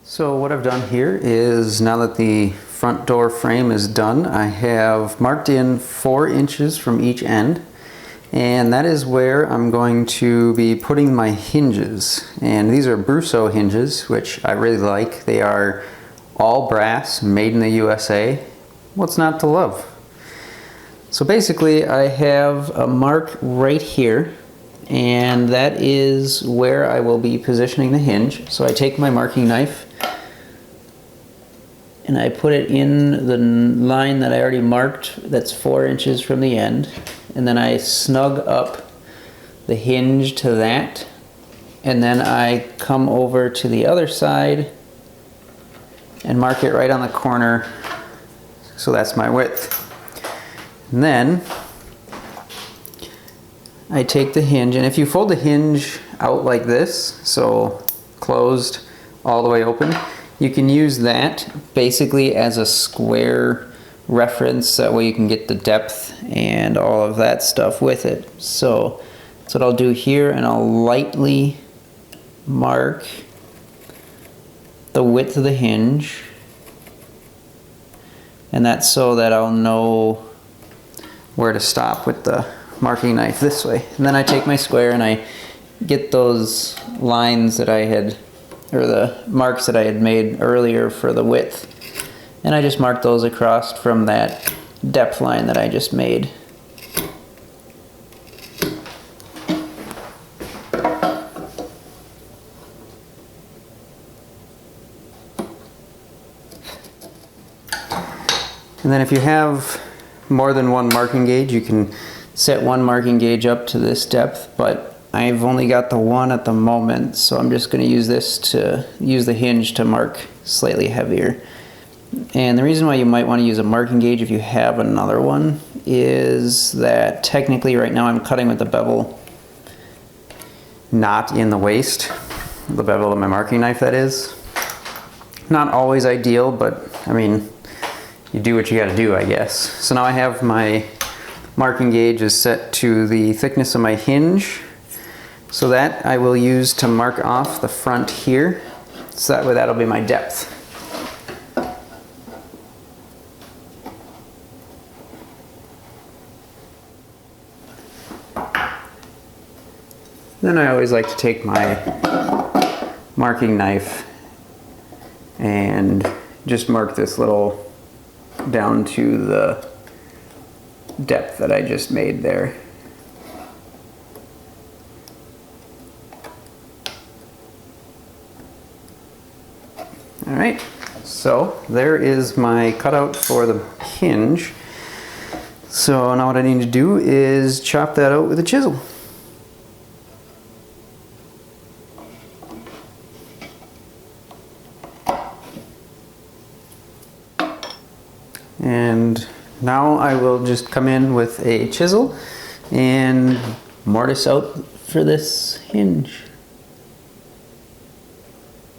So what I've done here is, now that the front door frame is done, I have marked in 4 inches from each end, and that is where I'm going to be putting my hinges. And these are Brusso hinges, which I really like. They are all brass, made in the USA. What's not to love? So basically I have a mark right here, and that is where I will be positioning the hinge. So I take my marking knife and I put it in the line that I already marked, that's 4 inches from the end, and then I snug up the hinge to that, and then I come over to the other side and mark it right on the corner, so that's my width. And then I take the hinge, and if you fold the hinge out like this, so closed all the way open, you can use that basically as a square reference. That way you can get the depth and all of that stuff with it. So that's what I'll do here, and I'll lightly mark the width of the hinge, and that's so that I'll know where to stop with the marking knife this way. And then I take my square and I get those lines that I had, or the marks that I had made earlier for the width, and I just mark those across from that depth line that I just made. And then if you have more than one marking gauge, you can set one marking gauge up to this depth, but I've only got the one at the moment, so I'm just going to use this to use the hinge to mark slightly heavier. And the reason why you might want to use a marking gauge if you have another one is that technically right now I'm cutting with the bevel not in the waist, the bevel of my marking knife, that is. Not always ideal, but I mean, you do what you got to do, I guess. So now I have my marking gauge is set to the thickness of my hinge, so that I will use to mark off the front here, so that way that'll be my depth. Then I always like to take my marking knife and just mark this little down to the depth that I just made there. Alright, so there is my cutout for the hinge. So now what I need to do is chop that out with a chisel. And now I will just come in with a chisel and mortise out for this hinge.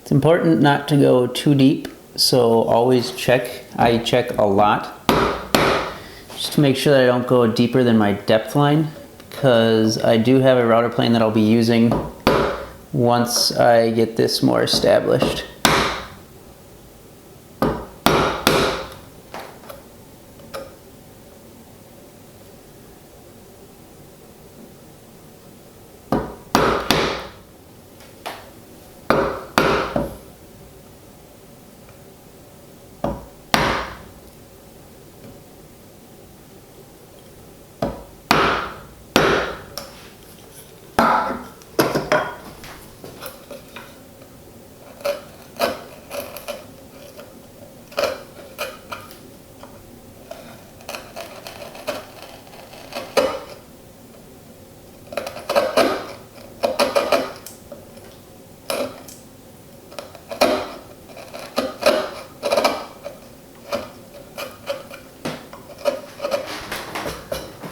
It's important not to go too deep, so always check. I check a lot just to make sure that I don't go deeper than my depth line, because I do have a router plane that I'll be using once I get this more established.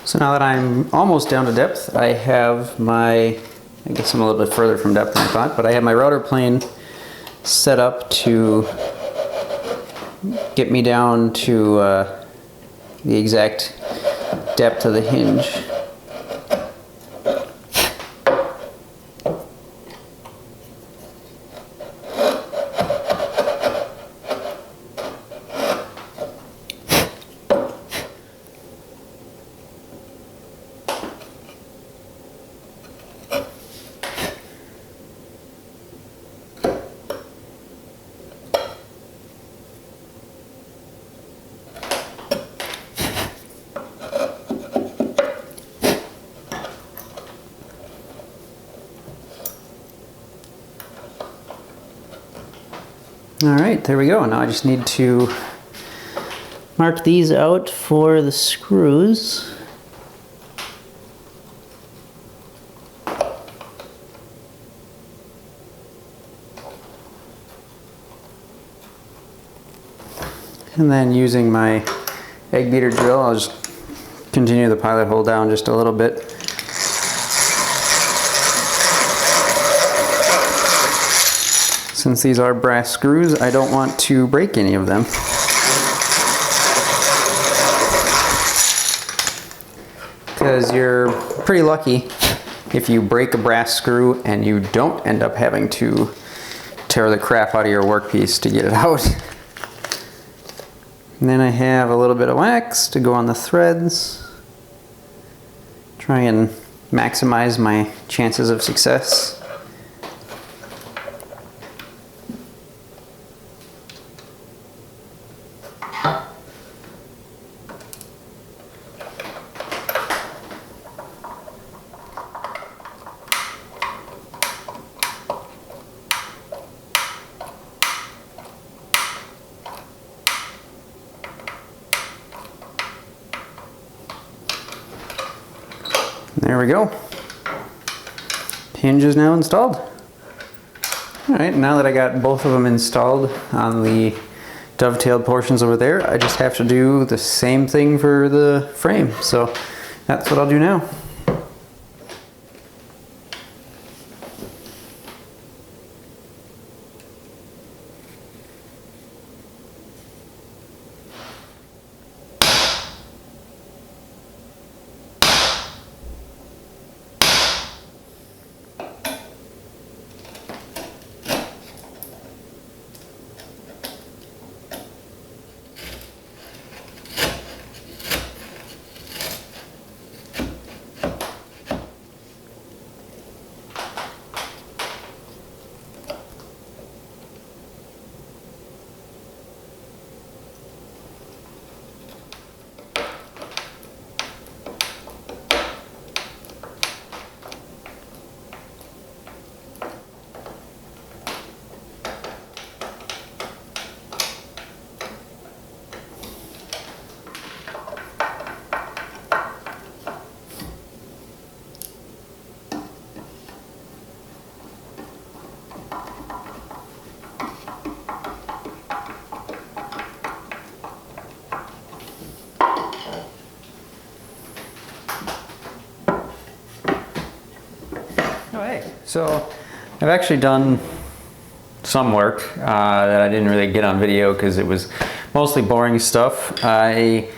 So now that I'm almost down to depth, I have my, I guess I'm a little bit further from depth than I thought, but I have my router plane set up to get me down to the exact depth of the hinge. All right, there we go. Now I just need to mark these out for the screws. And then using my egg beater drill, I'll just continue the pilot hole down just a little bit. Since these are brass screws, I don't want to break any of them. Because you're pretty lucky if you break a brass screw and you don't end up having to tear the crap out of your workpiece to get it out. And then I have a little bit of wax to go on the threads. Try and maximize my chances of success. There we go. Hinge is now installed. Alright, now that I got both of them installed on the dovetailed portions over there, I just have to do the same thing for the frame. So that's what I'll do now. So I've actually done some work that I didn't really get on video because it was mostly boring stuff. I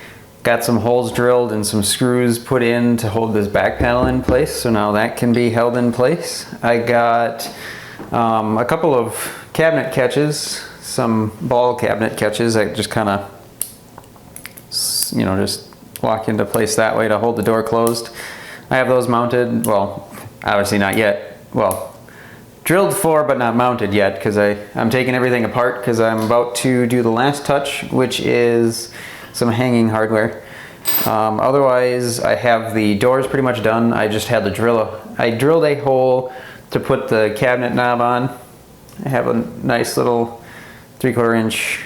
got some holes drilled and some screws put in to hold this back panel in place, so now that can be held in place. I got a couple of cabinet catches, some ball cabinet catches that just kind of, you know, just lock into place that way to hold the door closed. I have those mounted, well, obviously not yet. Well, drilled for but not mounted yet because I'm taking everything apart because I'm about to do the last touch, which is some hanging hardware. Otherwise, I have the doors pretty much done. I just had I drilled a hole to put the cabinet knob on. I have a nice little 3/4 inch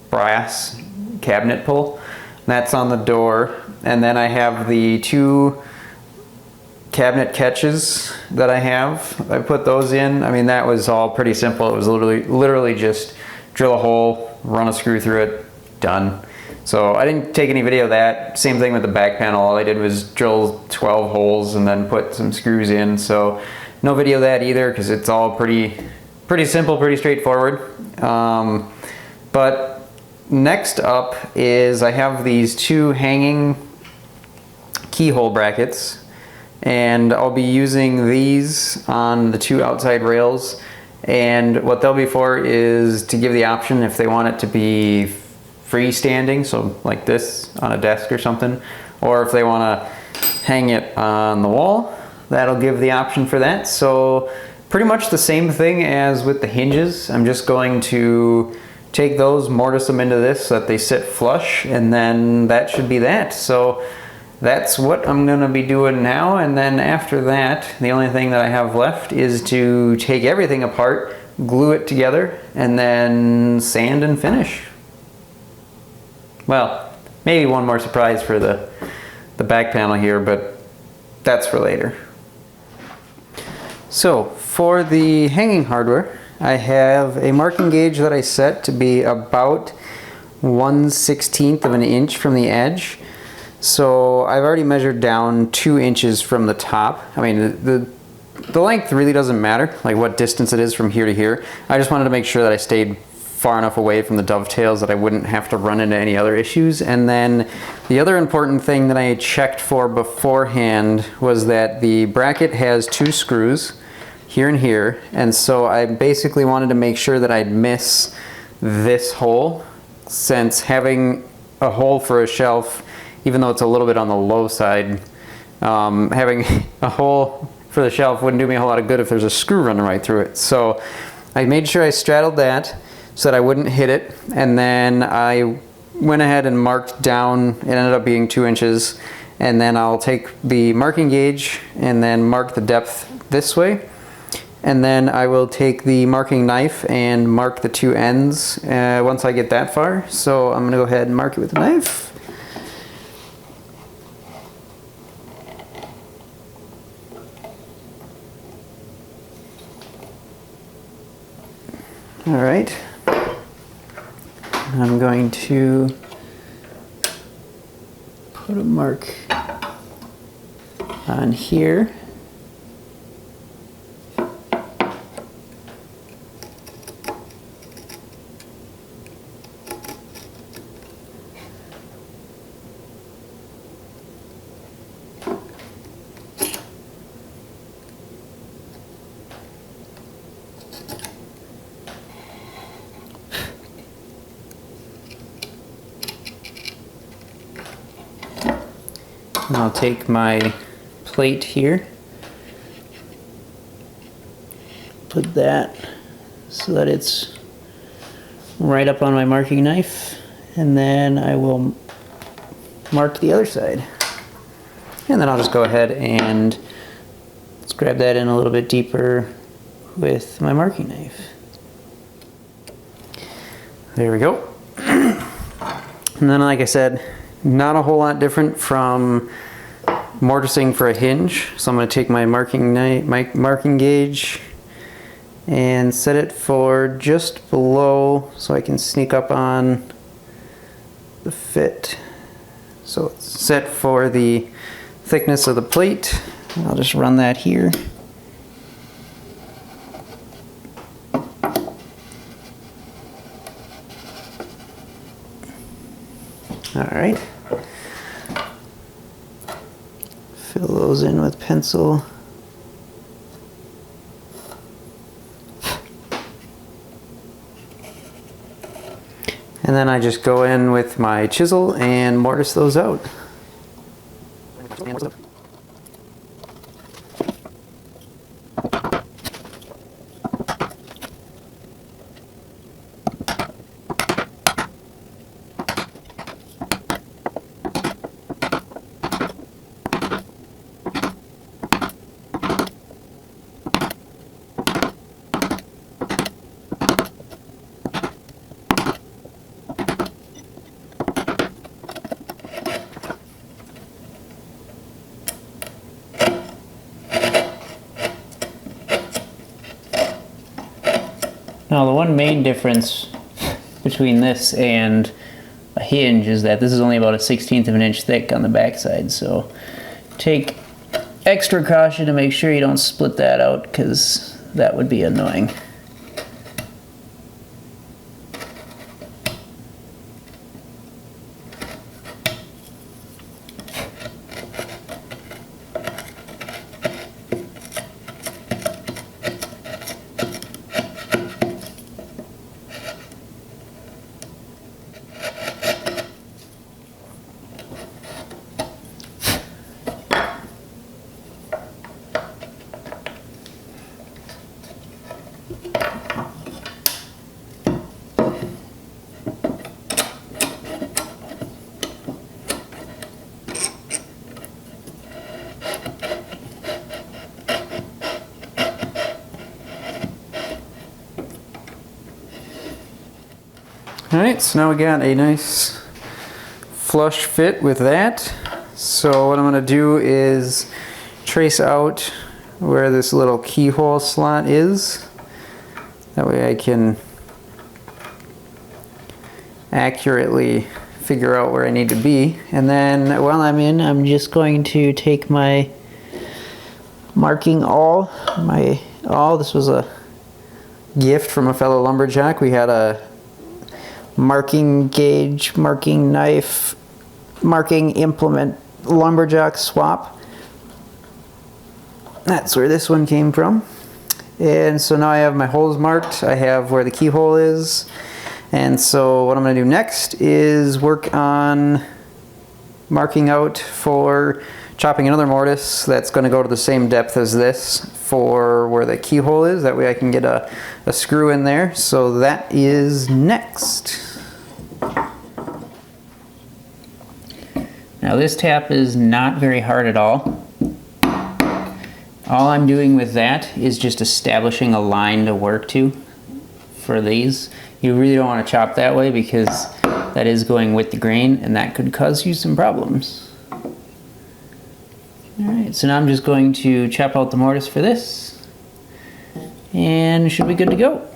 brass cabinet pull. That's on the door. And then I have the two cabinet catches that I have. I put those in. I mean, that was all pretty simple. It was literally just drill a hole, run a screw through it, done. So I didn't take any video of that. Same thing with the back panel. All I did was drill 12 holes and then put some screws in. So no video of that either because it's all pretty simple, pretty straightforward. But next up is I have these two hanging keyhole brackets. And I'll be using these on the two outside rails, and what they'll be for is to give the option if they want it to be freestanding, so like this on a desk or something, or if they want to hang it on the wall, that'll give the option for that. So pretty much the same thing as with the hinges. I'm just going to take those, mortise them into this so that they sit flush, and then that should be that. So that's what I'm gonna be doing now, and then after that, the only thing that I have left is to take everything apart, glue it together, and then sand and finish. Well, maybe one more surprise for the back panel here, but that's for later. So for the hanging hardware, I have a marking gauge that I set to be about 1/16 of an inch from the edge. So I've already measured down 2 inches from the top. I mean, the length really doesn't matter, like what distance it is from here to here. I just wanted to make sure that I stayed far enough away from the dovetails that I wouldn't have to run into any other issues. And then the other important thing that I checked for beforehand was that the bracket has 2 screws, here and here, and so I basically wanted to make sure that I'd miss this hole, since having a hole for a shelf, even though it's a little bit on the low side, having a hole for the shelf wouldn't do me a whole lot of good if there's a screw running right through it. So I made sure I straddled that so that I wouldn't hit it, and then I went ahead and marked down. It ended up being 2 inches, and then I'll take the marking gauge and then mark the depth this way. And then I will take the marking knife and mark the 2 ends once I get that far. So I'm going to go ahead and mark it with the knife. All right. I'm going to put a mark on here. And I'll take my plate here, put that so that it's right up on my marking knife, and then I will mark the other side. And then I'll just go ahead and let's grab that in a little bit deeper with my marking knife. There we go. And then, like I said, not a whole lot different from mortising for a hinge. So I'm going to take my marking gauge and set it for just below so I can sneak up on the fit. So it's set for the thickness of the plate. I'll just run that here. All right. Fill those in with pencil. And then I just go in with my chisel and mortise those out. Now the one main difference between this and a hinge is that this is only about 1/16 of an inch thick on the backside, so take extra caution to make sure you don't split that out, because that would be annoying. Alright, so now we got a nice flush fit with that. So what I'm going to do is trace out where this little keyhole slot is. That way I can accurately figure out where I need to be. And then while I'm in, I'm just going to take my marking awl. This was a gift from a fellow lumberjack. We had a marking gauge, marking knife, marking implement lumberjack swap. That's where this one came from. And so now I have my holes marked. I have where the keyhole is. And so what I'm going to do next is work on marking out for chopping another mortise that's going to go to the same depth as this for where the keyhole is. That way I can get a screw in there. So that is next. Now this tap is not very hard at all. All I'm doing with that is just establishing a line to work to for these. You really don't want to chop that way because that is going with the grain and that could cause you some problems. Alright, so now I'm just going to chop out the mortise for this and should be good to go.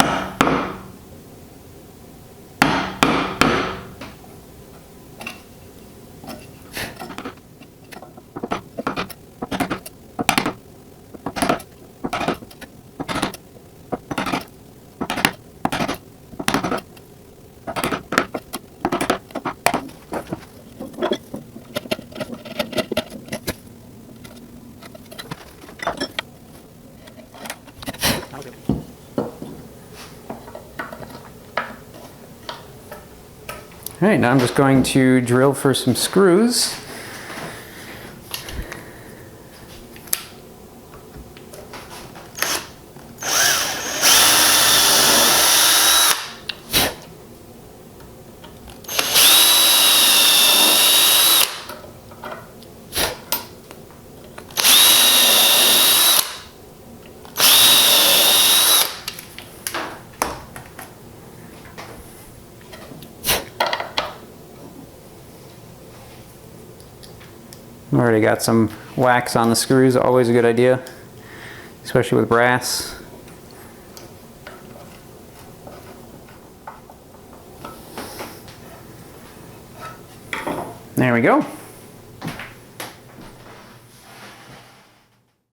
Alright, now I'm just going to drill for some screws. I've already got some wax on the screws, always a good idea, especially with brass. There we go.